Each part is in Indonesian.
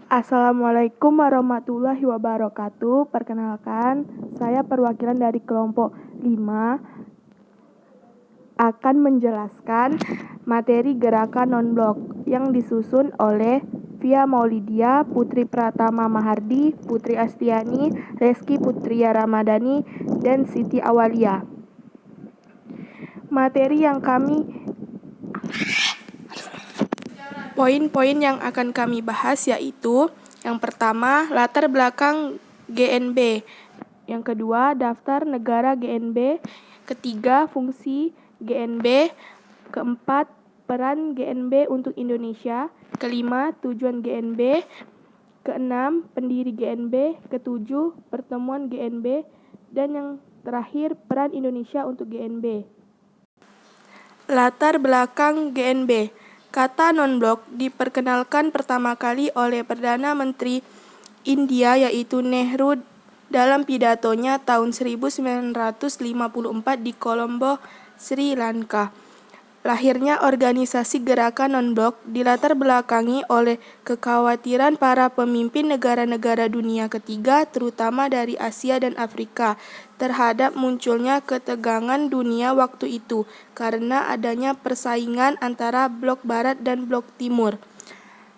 Assalamualaikum warahmatullahi wabarakatuh. Perkenalkan, saya perwakilan dari kelompok 5 akan menjelaskan materi gerakan non-blok yang disusun oleh Via Maulidia, Putri Pratama Mahardi, Putri Astiani, Reski Putria Ramadhani, dan Siti Awalia. Poin-poin yang akan kami bahas yaitu yang pertama, latar belakang GNB. Yang kedua, daftar negara GNB. Ketiga, fungsi GNB. Keempat, peran GNB untuk Indonesia. Kelima, tujuan GNB. Keenam, pendiri GNB. Ketujuh, pertemuan GNB. Dan yang terakhir, peran Indonesia untuk GNB. Latar belakang GNB. Kata non-blok diperkenalkan pertama kali oleh Perdana Menteri India yaitu Nehru dalam pidatonya tahun 1954 di Colombo, Sri Lanka. Lahirnya organisasi gerakan non-blok dilatar belakangi oleh kekhawatiran para pemimpin negara-negara dunia ketiga, terutama dari Asia dan Afrika, terhadap munculnya ketegangan dunia waktu itu karena adanya persaingan antara blok barat dan blok timur.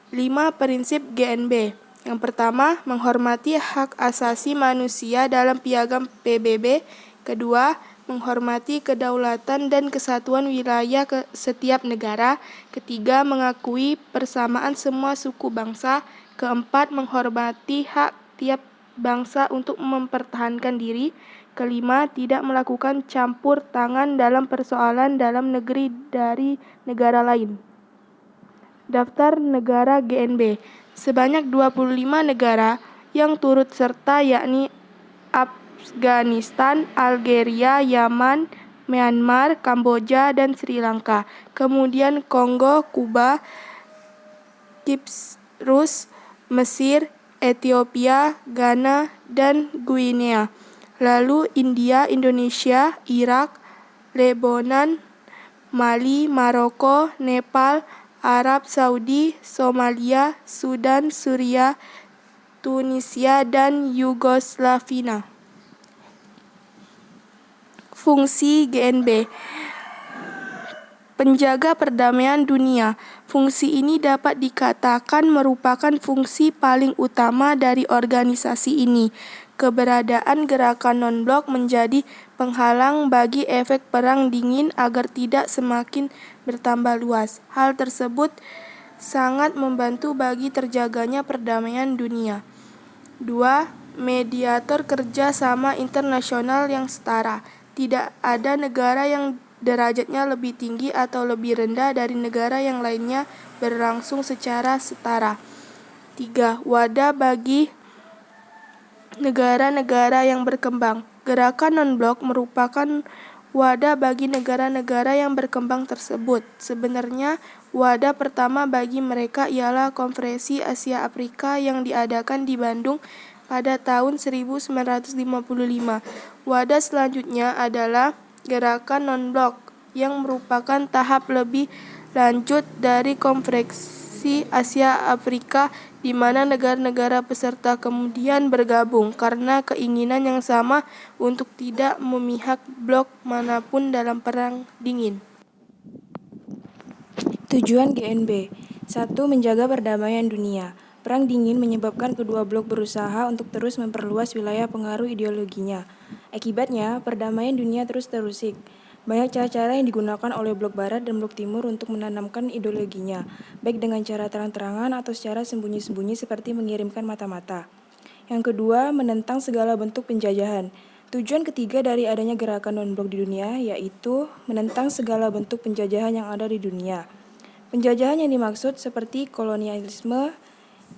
5 prinsip GNB. Yang pertama, menghormati hak asasi manusia dalam piagam PBB. Kedua, menghormati kedaulatan dan kesatuan wilayah setiap negara. Ketiga, mengakui persamaan semua suku bangsa. Keempat, menghormati hak tiap bangsa untuk mempertahankan diri. Kelima, tidak melakukan campur tangan dalam persoalan dalam negeri dari negara lain. Daftar negara GNB. Sebanyak 25 negara yang turut serta yakni Afghanistan, Algeria, Yaman, Myanmar, Kamboja, dan Sri Lanka. Kemudian Kongo, Kuba, Kiprus, Mesir, Ethiopia, Ghana, dan Guinea. Lalu India, Indonesia, Irak, Lebanon, Mali, Maroko, Nepal, Arab Saudi, Somalia, Sudan, Suriah, Tunisia, dan Yugoslavia. Fungsi GNB. Penjaga perdamaian dunia. Fungsi ini dapat dikatakan merupakan fungsi paling utama dari organisasi ini. Keberadaan gerakan non-blok menjadi penghalang bagi efek perang dingin agar tidak semakin bertambah luas. Hal tersebut sangat membantu bagi terjaganya perdamaian dunia. 2. Mediator kerja sama internasional yang setara. Tidak ada negara yang derajatnya lebih tinggi atau lebih rendah dari negara yang lainnya, berlangsung secara setara. 3. Wadah bagi negara-negara yang berkembang. Gerakan non-blok merupakan wadah bagi negara-negara yang berkembang tersebut. Sebenarnya, wadah pertama bagi mereka ialah Konferensi Asia Afrika yang diadakan di Bandung pada tahun 1955. Wadah selanjutnya adalah gerakan non-blok yang merupakan tahap lebih lanjut dari Konferensi Asia Afrika di mana negara-negara peserta kemudian bergabung karena keinginan yang sama untuk tidak memihak blok manapun dalam perang dingin. Tujuan GNB. 1. Menjaga perdamaian dunia. Perang dingin menyebabkan kedua blok berusaha untuk terus memperluas wilayah pengaruh ideologinya. Akibatnya, perdamaian dunia terus terusik. Banyak cara-cara yang digunakan oleh blok barat dan blok timur untuk menanamkan ideologinya, baik dengan cara terang-terangan atau secara sembunyi-sembunyi seperti mengirimkan mata-mata. Yang kedua, menentang segala bentuk penjajahan. Tujuan ketiga dari adanya gerakan non-blok di dunia yaitu menentang segala bentuk penjajahan yang ada di dunia. Penjajahan yang dimaksud seperti kolonialisme,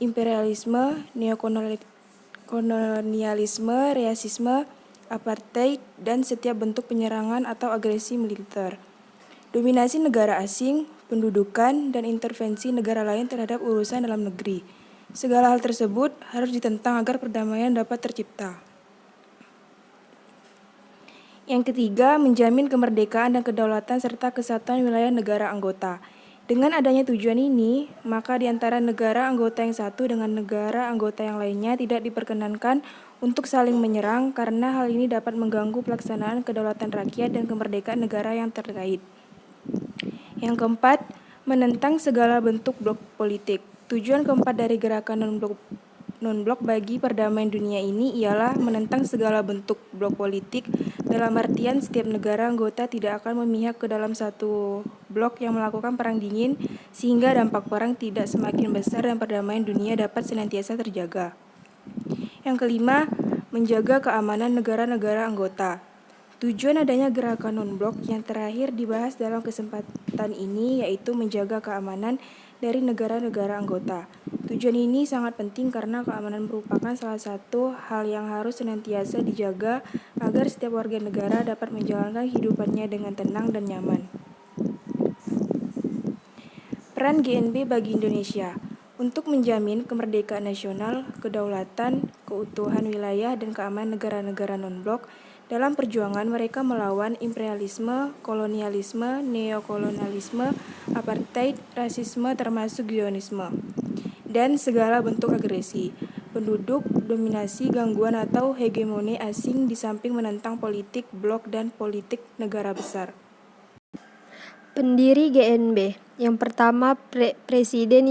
imperialisme, neokolonialisme, rasisme, apartheid, dan setiap bentuk penyerangan atau agresi militer. Dominasi negara asing, pendudukan, dan intervensi negara lain terhadap urusan dalam negeri. Segala hal tersebut harus ditentang agar perdamaian dapat tercipta. Yang ketiga, menjamin kemerdekaan dan kedaulatan serta kesatuan wilayah negara anggota. Dengan adanya tujuan ini, maka di antara negara anggota yang satu dengan negara anggota yang lainnya tidak diperkenankan untuk saling menyerang karena hal ini dapat mengganggu pelaksanaan kedaulatan rakyat dan kemerdekaan negara yang terkait. Yang keempat, menentang segala bentuk blok politik. Tujuan keempat dari gerakan non-blok bagi perdamaian dunia ini ialah menentang segala bentuk blok politik, dalam artian setiap negara anggota tidak akan memihak ke dalam satu blok yang melakukan perang dingin sehingga dampak perang tidak semakin besar dan perdamaian dunia dapat senantiasa terjaga. Yang kelima, menjaga keamanan negara-negara anggota. Tujuan adanya gerakan non-blok yang terakhir dibahas dalam kesempatan ini yaitu menjaga keamanan dari negara-negara anggota. Tujuan ini sangat penting karena keamanan merupakan salah satu hal yang harus senantiasa dijaga agar setiap warga negara dapat menjalankan hidupannya dengan tenang dan nyaman. Peran GNB bagi Indonesia untuk menjamin kemerdekaan nasional, kedaulatan, keutuhan wilayah, dan keamanan negara-negara non-blok. Dalam perjuangan mereka melawan imperialisme, kolonialisme, neokolonialisme, apartheid, rasisme termasuk Zionisme, dan segala bentuk agresi penduduk, dominasi, gangguan atau hegemoni asing di samping menentang politik blok dan politik negara besar. Pendiri GNB. Yang pertama Presiden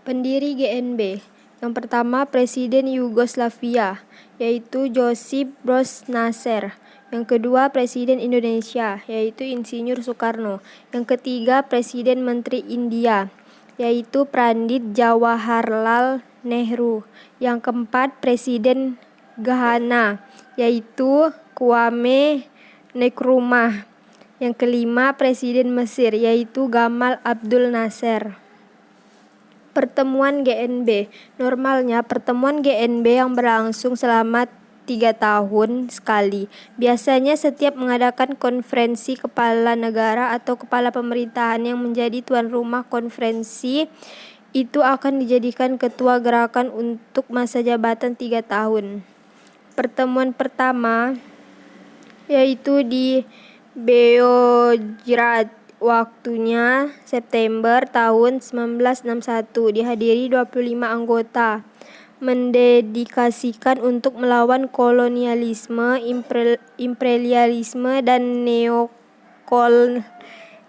Pendiri GNB. Yang pertama Presiden Yugoslavia, yaitu Josip Broz Nasr. Yang kedua Presiden Indonesia, yaitu Insinyur Soekarno. Yang ketiga Presiden Menteri India, yaitu Pandit Jawaharlal Nehru. Yang keempat Presiden Ghana, yaitu Kwame Nkrumah. Yang kelima Presiden Mesir, yaitu Gamal Abdul Nasser. Pertemuan GNB. Normalnya pertemuan GNB yang berlangsung selama 3 tahun sekali. Biasanya setiap mengadakan konferensi kepala negara atau kepala pemerintahan yang menjadi tuan rumah konferensi itu akan dijadikan ketua gerakan untuk masa jabatan 3 tahun. Pertemuan pertama yaitu di Beograd, waktunya September tahun 1961, dihadiri 25 anggota, mendedikasikan untuk melawan kolonialisme, imperialisme, dan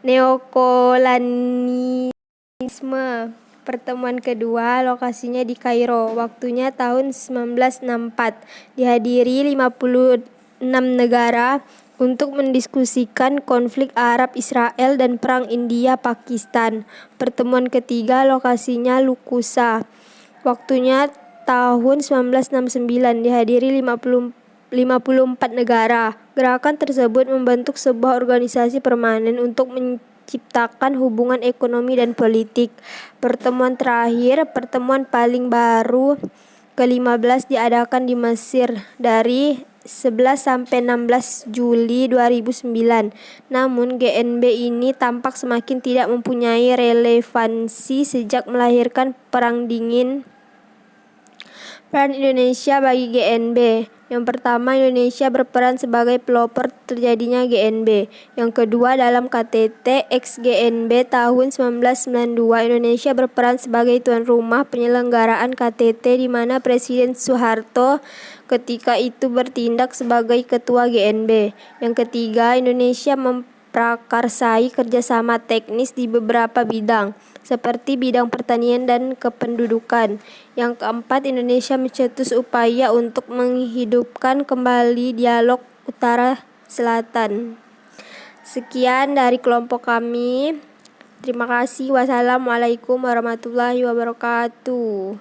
neokolonialisme. Pertemuan kedua lokasinya di Kairo, waktunya tahun 1964, dihadiri 56 negara untuk mendiskusikan konflik Arab-Israel dan Perang India-Pakistan. Pertemuan ketiga lokasinya Lukusa, waktunya tahun 1969, dihadiri 54 negara. Gerakan tersebut membentuk sebuah organisasi permanen untuk menciptakan hubungan ekonomi dan politik. Pertemuan terakhir, pertemuan paling baru ke-15 diadakan di Mesir dari 11 sampai 16 Juli 2009. Namun GNB ini tampak semakin tidak mempunyai relevansi sejak melahirkan Perang Dingin. Peran Indonesia bagi GNB. Yang pertama, Indonesia berperan sebagai pelopor terjadinya GNB. Yang kedua, dalam KTT ex-GNB tahun 1992, Indonesia berperan sebagai tuan rumah penyelenggaraan KTT di mana Presiden Soeharto ketika itu bertindak sebagai ketua GNB. Yang ketiga, Indonesia memprakarsai kerjasama teknis di beberapa bidang, seperti bidang pertanian dan kependudukan. Yang keempat, Indonesia mencetus upaya untuk menghidupkan kembali dialog Utara-Selatan. Sekian dari kelompok kami. Terima kasih. Wassalamualaikum warahmatullahi wabarakatuh.